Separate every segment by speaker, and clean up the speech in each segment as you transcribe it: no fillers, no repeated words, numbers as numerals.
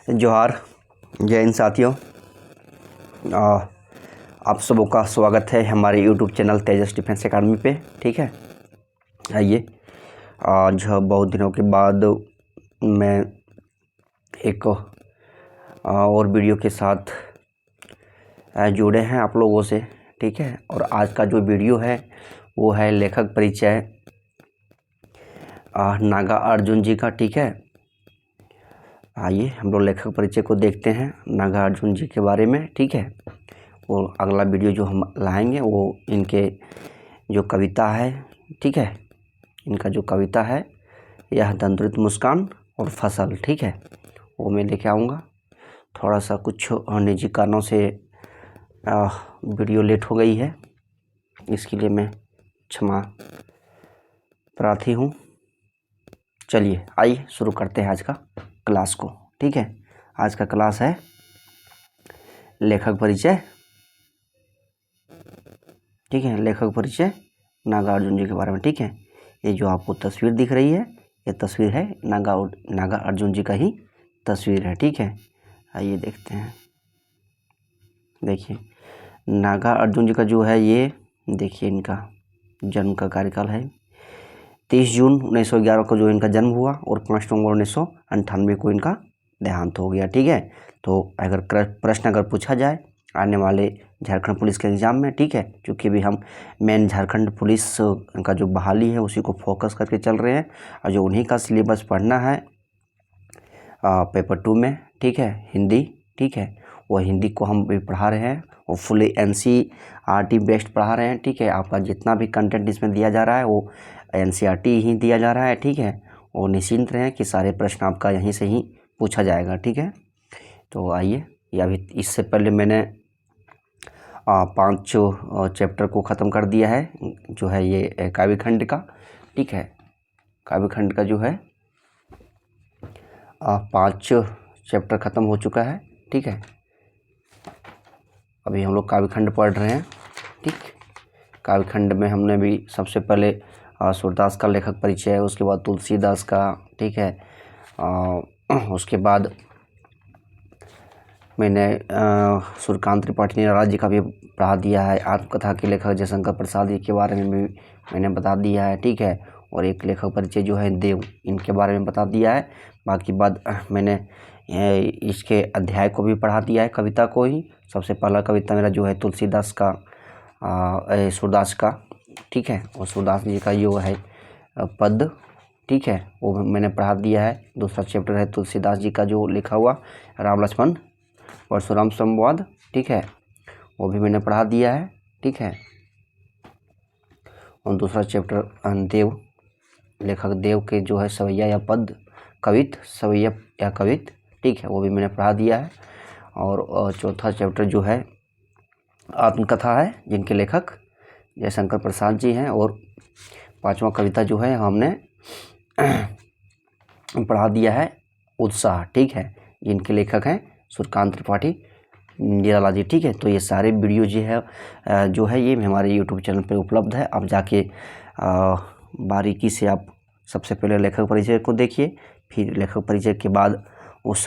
Speaker 1: जोहार, जय हिंद साथियों। आप सबों का स्वागत है हमारे YouTube चैनल तेजस डिफेंस एकेडमी पे। ठीक है, आइए आज बहुत दिनों के बाद मैं एक और वीडियो के साथ जुड़े हैं आप लोगों से। ठीक है, और आज का जो वीडियो है वो है लेखक परिचय नागार्जुन जी का। ठीक है, आइए हम लोग लेखक परिचय को देखते हैं नागार्जुन जी के बारे में। ठीक है, और अगला वीडियो जो हम लाएंगे वो इनके जो कविता है, ठीक है, इनका जो कविता है यह दंतुरित मुस्कान और फसल, ठीक है, वो मैं लेके आऊँगा। थोड़ा सा कुछ निजी कारणों से वीडियो लेट हो गई है, इसके लिए मैं क्षमा प्रार्थी हूँ। चलिए आइए शुरू करते हैं आज का क्लास को। ठीक है, आज का क्लास है लेखक परिचय। ठीक है, लेखक परिचय नागार्जुन जी के बारे में। ठीक है, ये जो आपको तस्वीर दिख रही है ये तस्वीर है नागार्जुन जी का ही तस्वीर है। ठीक है, आइए देखते हैं। देखिए नागार्जुन जी का जो है ये देखिए इनका जन्म का कार्यकाल है 30 जून 1911 को जो इनका जन्म हुआ और 5 नवंबर 1998 को इनका देहांत हो गया। ठीक है, तो अगर प्रश्न अगर पूछा जाए आने वाले झारखंड पुलिस के एग्ज़ाम में, ठीक है, क्योंकि भी हम मेन झारखंड पुलिस का जो बहाली है उसी को फोकस करके चल रहे हैं और जो उन्हीं का सिलेबस पढ़ना है पेपर 2 में, ठीक है, हिंदी, ठीक है, वो हिंदी को हम भी पढ़ा रहे हैं और फुली NCERT बेस्ड पढ़ा रहे हैं। ठीक है, आपका जितना भी कंटेंट इसमें दिया जा रहा है वो NCERT ही दिया जा रहा है। ठीक है, और निश्चिंत रहें कि सारे प्रश्न आपका यहीं से ही पूछा जाएगा। ठीक है, तो आइए, या अभी इससे पहले मैंने 5 चैप्टर को ख़त्म कर दिया है, जो है ये काव्यखंड का। ठीक है, काव्यखंड का जो है 5 चैप्टर ख़त्म हो चुका है। ठीक है, अभी हम लोग काव्यखंड पढ़ रहे हैं। ठीक, काव्यखंड में हमने भी सबसे पहले सूरदास का लेखक परिचय, उसके बाद तुलसीदास का, ठीक है, उसके बाद मैंने सूर्यकांत त्रिपाठी निराला जी का भी पढ़ा दिया है। आत्मकथा के लेखक जयशंकर प्रसाद जी के बारे में भी मैंने बता दिया है। ठीक है, और एक लेखक परिचय जो है देव, इनके बारे में बता दिया है। बाकी बाद मैंने इसके अध्याय को भी पढ़ा दिया है, कविता को ही। सबसे पहला कविता मेरा जो है तुलसीदास का सूरदास का, ठीक है, और सूरदास जी का जो है पद, ठीक है, वो मैंने पढ़ा दिया है। दूसरा चैप्टर है तुलसीदास जी का जो लिखा हुआ राम लक्ष्मण परशुराम संवाद, ठीक है, वो भी मैंने पढ़ा दिया है। ठीक है, और दूसरा चैप्टर देव, लेखक देव के जो है सवैया या पद, कवित, सवैया या कवित, ठीक है, वो भी मैंने पढ़ा दिया है। और चौथा चैप्टर जो है आत्मकथा है, जिनके लेखक जयशंकर प्रसाद जी हैं। और 5वां कविता जो है हमने पढ़ा दिया है उत्साह, ठीक है, जिनके लेखक हैं सूर्यकांत त्रिपाठी निराला जी। ठीक है, तो ये सारे वीडियो जो है ये हमारे YouTube चैनल पे उपलब्ध है। आप जाके बारीकी से आप सबसे पहले लेखक परिचय को देखिए, फिर लेखक परिचय के बाद उस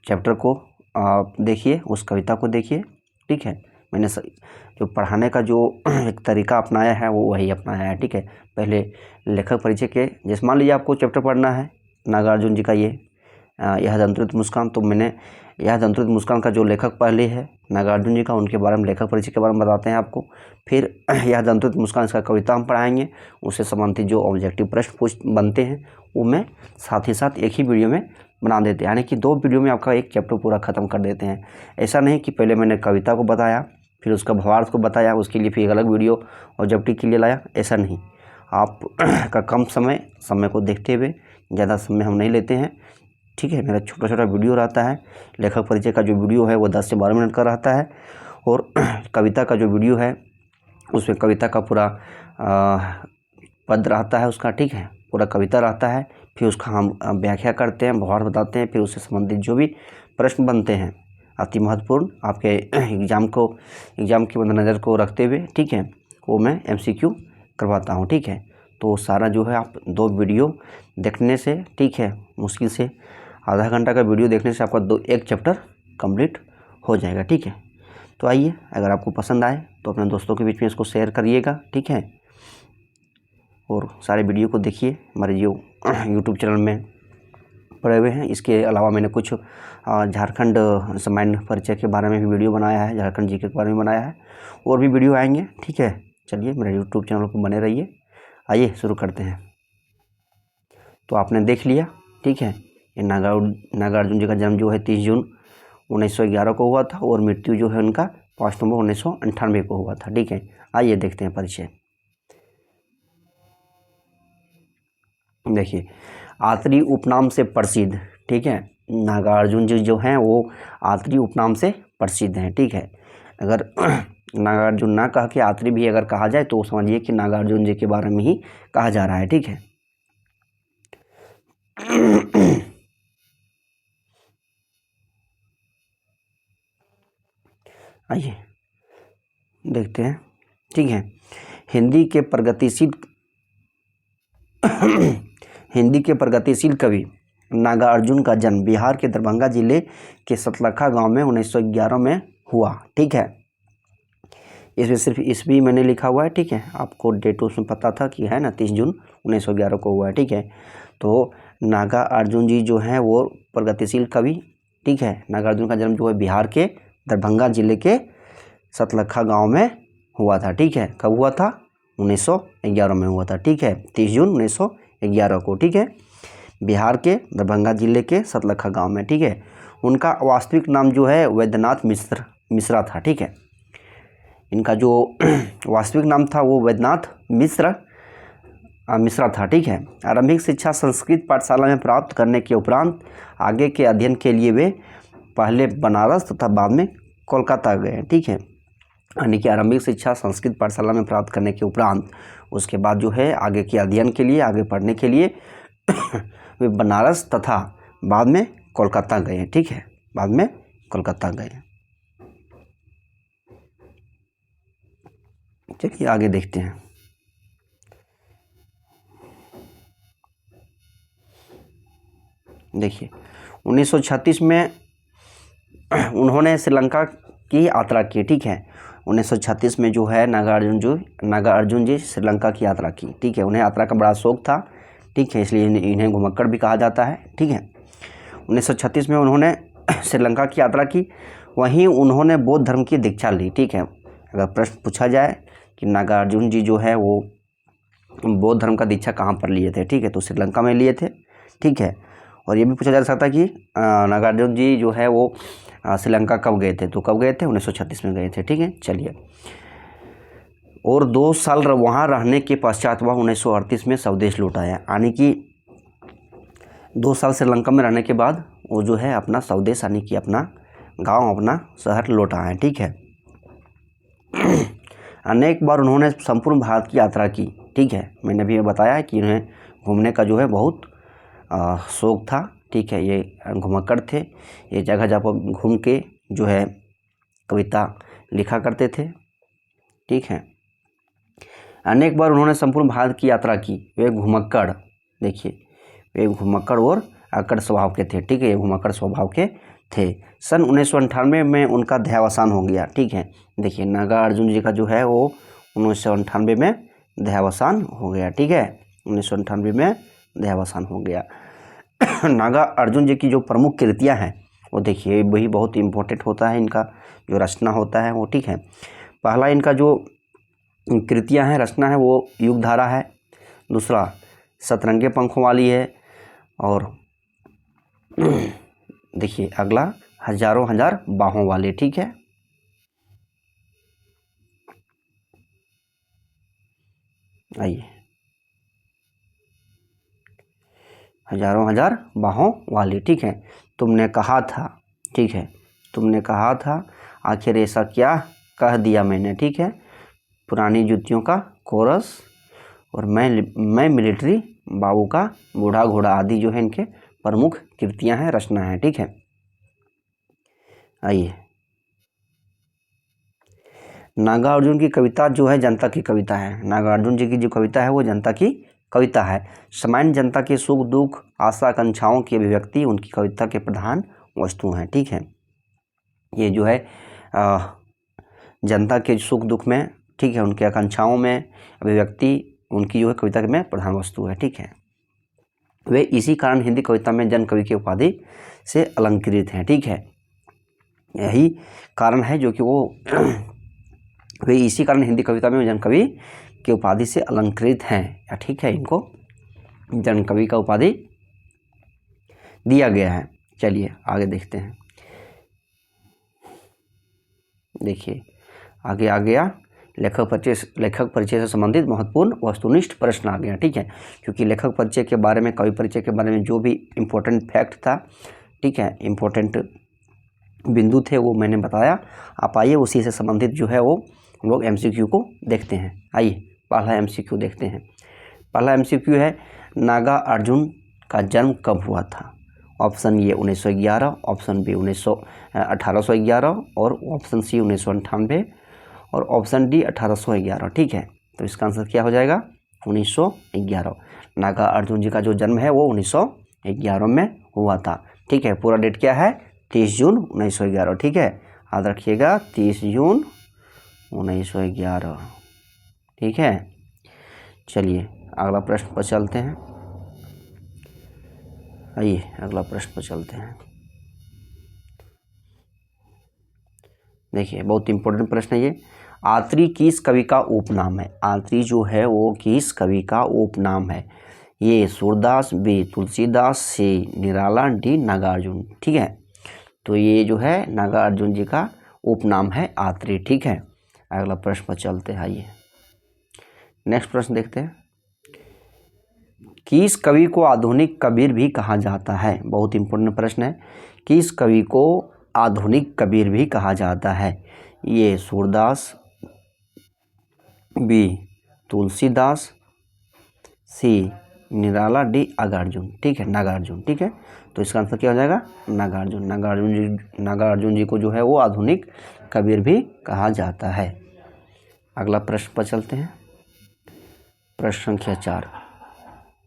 Speaker 1: चैप्टर को आप देखिए, उस कविता को देखिए। ठीक है, मैंने जो पढ़ाने का जो एक तरीका अपनाया है वो वही अपनाया है। ठीक है, पहले लेखक परिचय के, जैसे मान लीजिए आपको चैप्टर पढ़ना है नागार्जुन जी का ये यह दंतुरित मुस्कान, तो मैंने यह दंतुरित मुस्कान का जो लेखक पहले है नागार्जुन जी का, उनके बारे में लेखक परिचय के बारे में बताते हैं आपको। फिर यह दंतुरित मुस्कान इसका कविता हम पढ़ाएंगे, उससे संबंधित जो ऑब्जेक्टिव प्रश्न बनते हैं वो मैं साथ ही साथ एक ही वीडियो में बना देते हैं, यानी कि 2 वीडियो में आपका एक चैप्टर पूरा ख़त्म कर देते हैं। ऐसा नहीं कि पहले मैंने कविता को बताया फिर उसका भावार्थ को बताया, उसके लिए फिर एक अलग वीडियो ऑब्जेक्टिव के लिए लाया, ऐसा नहीं। आप का कम समय को देखते हुए, ज़्यादा समय हम नहीं लेते हैं। ठीक है, मेरा छोटा छोटा वीडियो रहता है। लेखक परिचय का जो वीडियो है वो 10 से 12 मिनट का रहता है, और कविता का जो वीडियो है उसमें कविता का पूरा पद रहता है उसका, ठीक है, पूरा कविता रहता है। फिर उसका हम व्याख्या करते हैं, भावार्थ बताते हैं, फिर उससे संबंधित जो भी प्रश्न बनते हैं अति महत्वपूर्ण आपके एग्ज़ाम के मद्देनज़र को रखते हुए, ठीक है, वो मैं MCQ करवाता हूँ। ठीक है, तो सारा जो है आप 2 वीडियो देखने से, ठीक है, मुश्किल से आधा घंटा का वीडियो देखने से आपका एक चैप्टर कंप्लीट हो जाएगा, ठीक है। तो आइए, अगर आपको पसंद आए तो अपने दोस्तों के बीच में इसको शेयर करिएगा, ठीक है। और सारे वीडियो को देखिए, हमारे जो यूट्यूब चैनल में पड़े हुए हैं। इसके अलावा मैंने कुछ झारखंड सामान्य परिचय के बारे में भी वीडियो बनाया है, झारखंड जीके के बारे में बनाया है, और भी वीडियो आएंगे, ठीक है। चलिए, मेरे यूट्यूब चैनल पर बने रहिए। आइए शुरू करते हैं। तो आपने देख लिया, ठीक है। ये नागार्जुन जी का जन्म जो है 30 जून 1911 को हुआ था, और मृत्यु जो है उनका 5 नवंबर 1998 को हुआ था, ठीक है। आइए देखते हैं परिचय। देखिए, आतरी उपनाम से प्रसिद्ध, ठीक है। नागार्जुन जी जो हैं वो आतरी उपनाम से प्रसिद्ध हैं, ठीक है। अगर नागार्जुन ना कह के आतरी भी अगर कहा जाए तो समझिए कि नागार्जुन जी के बारे में ही कहा जा रहा है, ठीक है। आइए देखते हैं, ठीक है। हिंदी के प्रगतिशील कवि नागार्जुन का जन्म बिहार के दरभंगा जिले के सतलखा गांव में 1911 में हुआ, ठीक है। इसमें सिर्फ ईस्वी मैंने लिखा हुआ है, ठीक है। आपको डेट उसमें पता था कि है ना, 30 जून 1911 को हुआ है, ठीक है। तो नागार्जुन जी जो हैं वो प्रगतिशील कवि, ठीक है। नागार्जुन का जन्म जो है बिहार के दरभंगा जिले के सतलखा गांव में हुआ था, ठीक है। कब हुआ था? 1911 में हुआ था, ठीक है। 30 जून 1911 को, ठीक है। बिहार के दरभंगा जिले के सतलखा गांव में, ठीक है। उनका वास्तविक नाम जो है वैद्यनाथ मिश्रा था, ठीक है। इनका जो वास्तविक नाम था वो वैद्यनाथ मिश्रा था, ठीक है। आरंभिक शिक्षा संस्कृत पाठशाला में प्राप्त करने के उपरांत आगे के अध्ययन के लिए वे पहले बनारस तथा बाद में कोलकाता गए, ठीक है। यानी कि आरंभिक शिक्षा संस्कृत पाठशाला में प्राप्त करने के उपरांत उसके बाद जो है आगे के अध्ययन के लिए, आगे पढ़ने के लिए वे बनारस तथा बाद में कोलकाता गए, ठीक है। बाद में कोलकाता गए। चलिए आगे देखते हैं। देखिए, 1936 में उन्होंने श्रीलंका की यात्रा की, ठीक है। 1936 में जो है नागार्जुन जी श्रीलंका की यात्रा की, ठीक है। उन्हें यात्रा का बड़ा शौक था, ठीक है, इसलिए इन्हें घुमक्कड़ भी कहा जाता है, ठीक है। 1936 में उन्होंने श्रीलंका की यात्रा की, वहीं उन्होंने बौद्ध धर्म की दीक्षा ली, ठीक है। अगर प्रश्न पूछा जाए कि नागार्जुन जी जो है वो बौद्ध धर्म का दीक्षा कहाँ पर लिए थे, ठीक है, तो श्रीलंका में लिए थे, ठीक है। और ये भी पूछा जा सकता है कि नागार्जुन जी जो है वो श्रीलंका कब गए थे, तो कब गए थे? 1936 में गए थे, ठीक है। चलिए, और 2 साल वहाँ रहने के पश्चात वह 1938 में स्वदेश लौट आया। यानी कि 2 साल श्रीलंका में रहने के बाद वो जो है अपना स्वदेश, यानी कि अपना गांव, अपना शहर लौट आए, ठीक है। अनेक बार उन्होंने संपूर्ण भारत की यात्रा की, ठीक है। मैंने भी बताया कि उन्हें घूमने का जो है बहुत शौक था, ठीक है। ये घुमक्कड़ थे, ये जगह जगह घूम के जो है कविता लिखा करते थे, ठीक है। अनेक बार उन्होंने संपूर्ण भारत की यात्रा की। वे घुमक्कड़, देखिए, वे घुमक्कड़ और अक्कड़ स्वभाव के थे, ठीक है। ये घुमक्कड़ स्वभाव के थे। सन 1998 में उनका देहावसान हो गया, ठीक है। देखिए, नागार्जुन जी का जो है वो 1998 में देहावसान हो गया, ठीक है। 1998 में देहावसान हो गया। नागार्जुन जी की जो प्रमुख कृतियां हैं वो देखिए, वही बहुत इम्पोर्टेंट होता है, इनका जो रचना होता है वो, ठीक है। पहला इनका जो कृतियां हैं, रचना है, वो युगधारा है। दूसरा सतरंगे पंखों वाली है। और देखिए अगला हजारों हजार बाहों वाली, ठीक है। आइए, हजारों हजार बाहों वाली, ठीक है। तुमने कहा था, ठीक है, तुमने कहा था, आखिर ऐसा क्या कह दिया मैंने, ठीक है। पुरानी जूतियों का कोरस, और मैं मिलिट्री बाबू का बूढ़ा घोड़ा आदि जो है इनके प्रमुख कृतियां हैं, रचना है, ठीक है। आइए, नागार्जुन की कविता जो है जनता की कविता है। नागार्जुन जी की जो कविता है वो जनता की कविता है। सामान्य जनता के सुख दुख आशा आकांक्षाओं की अभिव्यक्ति उनकी कविता के प्रधान वस्तु हैं। ठीक है, ये जो है जनता के सुख दुख में, ठीक है, उनके आकांक्षाओं में अभिव्यक्ति उनकी जो है कविता में प्रधान वस्तु है। ठीक है, वे इसी कारण हिंदी कविता में जन कवि की उपाधि से अलंकृत हैं। ठीक है, यही कारण है जो कि वो वे इसी कारण हिंदी कविता में जन कवि की उपाधि से अलंकृत हैं। ठीक है, इनको जन कवि का उपाधि दिया गया है। चलिए आगे देखते हैं। देखिए आगे आ गया लेखक परिचय से संबंधित महत्वपूर्ण वस्तुनिष्ठ प्रश्न आ गया। ठीक है, क्योंकि लेखक परिचय के बारे में, कवि परिचय के बारे में जो भी इम्पोर्टेंट फैक्ट था, ठीक है, इम्पोर्टेंट बिंदु थे, वो मैंने बताया। आप आइए उसी से संबंधित जो है वो हम लोग MCQ को देखते हैं। आइए पहला MCQ देखते हैं। पहला MCQ है, नागार्जुन का जन्म कब हुआ था? ऑप्शन ए 1911, ऑप्शन बी 1811 और ऑप्शन सी 1998 और ऑप्शन डी 1811। ठीक है, तो इसका आंसर क्या हो जाएगा? 1911। नागार्जुन जी का जो जन्म है वो 1911 में हुआ था। ठीक है, पूरा डेट क्या है? 30 जून 1911। ठीक है, याद रखिएगा 30 जून 1911। ठीक है, चलिए अगला प्रश्न पर चलते हैं। आइए अगला प्रश्न पर चलते हैं। देखिए बहुत इंपॉर्टेंट प्रश्न है ये। आत्री किस कवि का उपनाम है? आत्री जो है वो किस कवि का उपनाम है? ये सूरदास, बी तुलसीदास, सी निराला, डी नागार्जुन। ठीक है, तो ये जो है नागार्जुन जी का उपनाम है आत्री। ठीक है, अगला प्रश्न पर चलते हैं। आइए नेक्स्ट प्रश्न देखते हैं। किस कवि को आधुनिक कबीर भी कहा जाता है? बहुत इंपॉर्टेंट प्रश्न है। किस कवि को आधुनिक कबीर भी कहा जाता है? ये सूरदास, बी तुलसीदास, सी निराला, डी नागार्जुन। ठीक है, नागार्जुन। ठीक है, तो इसका आंसर क्या हो जाएगा? नागार्जुन। नागार्जुन जी को जो है वो आधुनिक कबीर भी कहा जाता है। अगला प्रश्न पर चलते हैं। प्रश्न संख्या 4।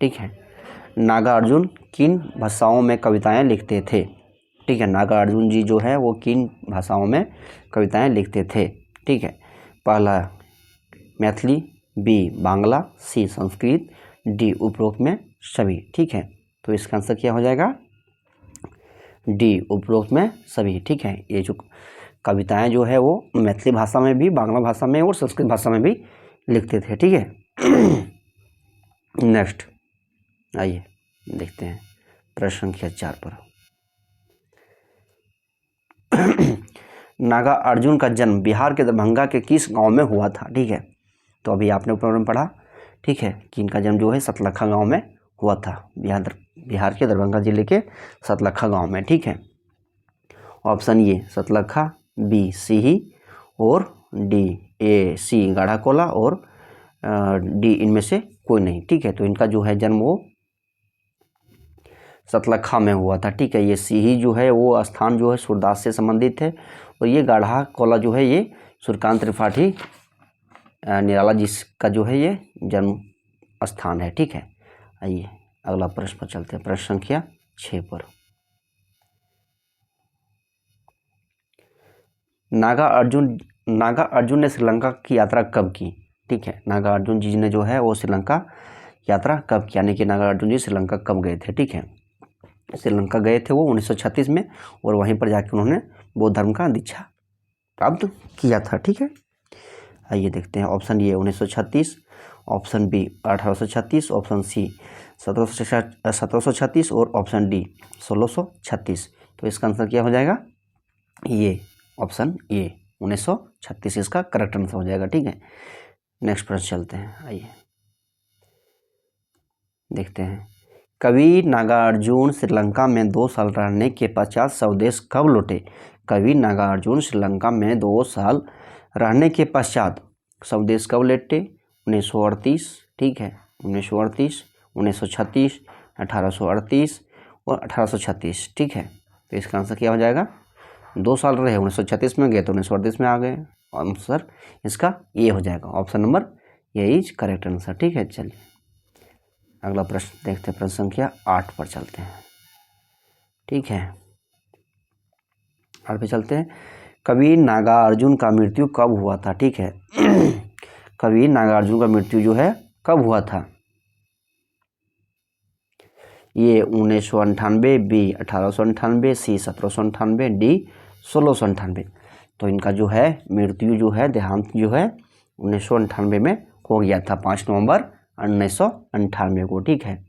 Speaker 1: ठीक है, नागार्जुन किन भाषाओं में कविताएं लिखते थे? ठीक है, नागार्जुन जी जो है वो किन भाषाओं में कविताएं लिखते थे? ठीक है, पहला मैथिली, बी बांग्ला, सी संस्कृत, डी उपरोक्त में सभी। ठीक है, तो इसका आंसर क्या हो जाएगा? डी उपरोक्त में सभी। ठीक है, ये जो कविताएं जो है वो मैथिली भाषा में भी, बांग्ला भाषा में और संस्कृत भाषा में भी लिखते थे। ठीक है, नेक्स्ट आइए देखते हैं प्रश्न संख्या 4 पर। नागार्जुन का जन्म बिहार के दरभंगा के किस गांव में हुआ था? ठीक है, तो अभी आपने ऊपर में पढ़ा, ठीक है, कि इनका जन्म जो है सतलखा गांव में हुआ था, बिहार के दरभंगा जिले के सतलखा गांव में। ठीक है, ऑप्शन ए सतलखा, बी सीही और डी ए सी गाढ़ाकोला और डी इनमें से कोई नहीं। ठीक है, तो इनका जो है जन्म वो सतलखा में हुआ था। ठीक है, ये सीही जो है वो स्थान जो है सूरदास से संबंधित है और ये गाढ़ाकोला जो है ये सूर्यकांत त्रिपाठी निराला जी का जो है ये जन्म स्थान है। ठीक है, आइए अगला प्रश्न पर चलते हैं। प्रश्न संख्या 6 पर। नागार्जुन ने श्रीलंका की यात्रा कब की? ठीक है, नागार्जुन जी ने जो है वो श्रीलंका यात्रा कब की, यानी कि नागार्जुन जी श्रीलंका कब गए थे? ठीक है, श्रीलंका गए थे वो 1936 में और वहीं पर जाकर उन्होंने बौद्ध धर्म का दीक्षा प्राप्त किया था। ठीक है, आइए देखते हैं। Option A 1936, option B 1836, option C 1736 और ऑप्शन डी 1636। तो इसका आंसर क्या हो जाएगा? ये ऑप्शन ए 1936 इसका करेक्ट आंसर हो जाएगा। ठीक है, नेक्स्ट प्रश्न चलते हैं। आइए देखते हैं। कवि नागार्जुन श्रीलंका में 2 साल रहने के पश्चात स्वदेश कब लौटे? कवि नागार्जुन श्रीलंका में 2 साल रहने के पश्चात स्वदेश कब लौटे? 1938, ठीक है, 1938, 1936, 1838 और 1836। ठीक है, तो इसका आंसर क्या हो जाएगा? 2 साल रहे, 1936 में गए तो 1938 में आ गए। आंसर इसका ये हो जाएगा, option number A is correct answer. ठीक है, चलिए अगला प्रश्न देखते हैं, प्रश्न संख्या 8 पर चलते हैं। ठीक है, 8 पे चलते हैं। कवि नागार्जुन का मृत्यु कब हुआ था? ठीक है कवि नागार्जुन का मृत्यु जो है कब हुआ था? ये 1998, बी 1898, सी 1798, डी 1698। तो इनका जो है मृत्यु जो है, देहांत जो है 1998 में हो गया था, 5 नवंबर 1998 को। ठीक है,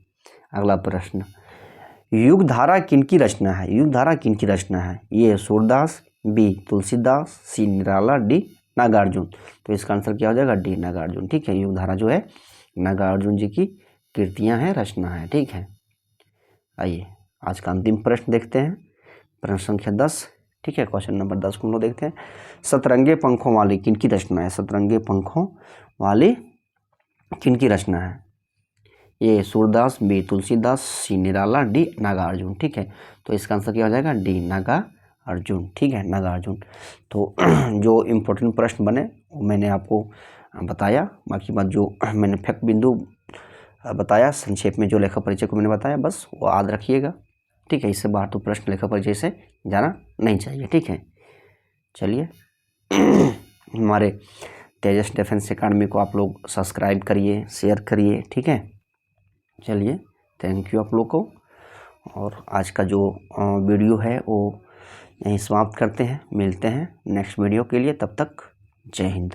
Speaker 1: अगला प्रश्न, युगधारा किनकी रचना है? युगधारा किनकी रचना है? ये सूरदास, बी तुलसीदास, सी निराला, डी नागार्जुन। तो इसका आंसर क्या हो जाएगा? डी नागार्जुन। ठीक है, युगधारा जो है नागार्जुन जी की कृतियां हैं, रचना है। ठीक है, आइए आज का अंतिम प्रश्न देखते हैं, प्रश्न संख्या 10। ठीक है, क्वेश्चन नंबर 10 को हम लोग देखते हैं। सतरंगे पंखों वाली किनकी रचना है? सतरंगे पंखों वाली किनकी रचना है? ये सूरदास, बी तुलसीदास, सी निराला, डी नागार्जुन। ठीक है, तो इसका आंसर क्या हो जाएगा? डी नागार्जुन। ठीक है, नागार्जुन। तो जो इम्पोर्टेंट प्रश्न बने वो मैंने आपको बताया, बाकी बात जो मैंने फैक्ट बिंदु बताया, संक्षेप में जो लेखक परिचय को मैंने बताया, बस वो याद रखिएगा। ठीक है, इससे बाहर तो प्रश्न लेखक परिचय से जाना नहीं चाहिए। ठीक है, चलिए हमारे तेजस डिफेंस एकेडमी को आप लोग सब्सक्राइब करिए, शेयर करिए। ठीक है, चलिए थैंक यू आप लोग को। और आज का जो वीडियो है वो यहीं समाप्त करते हैं, मिलते हैं नेक्स्ट वीडियो के लिए, तब तक जय हिंद।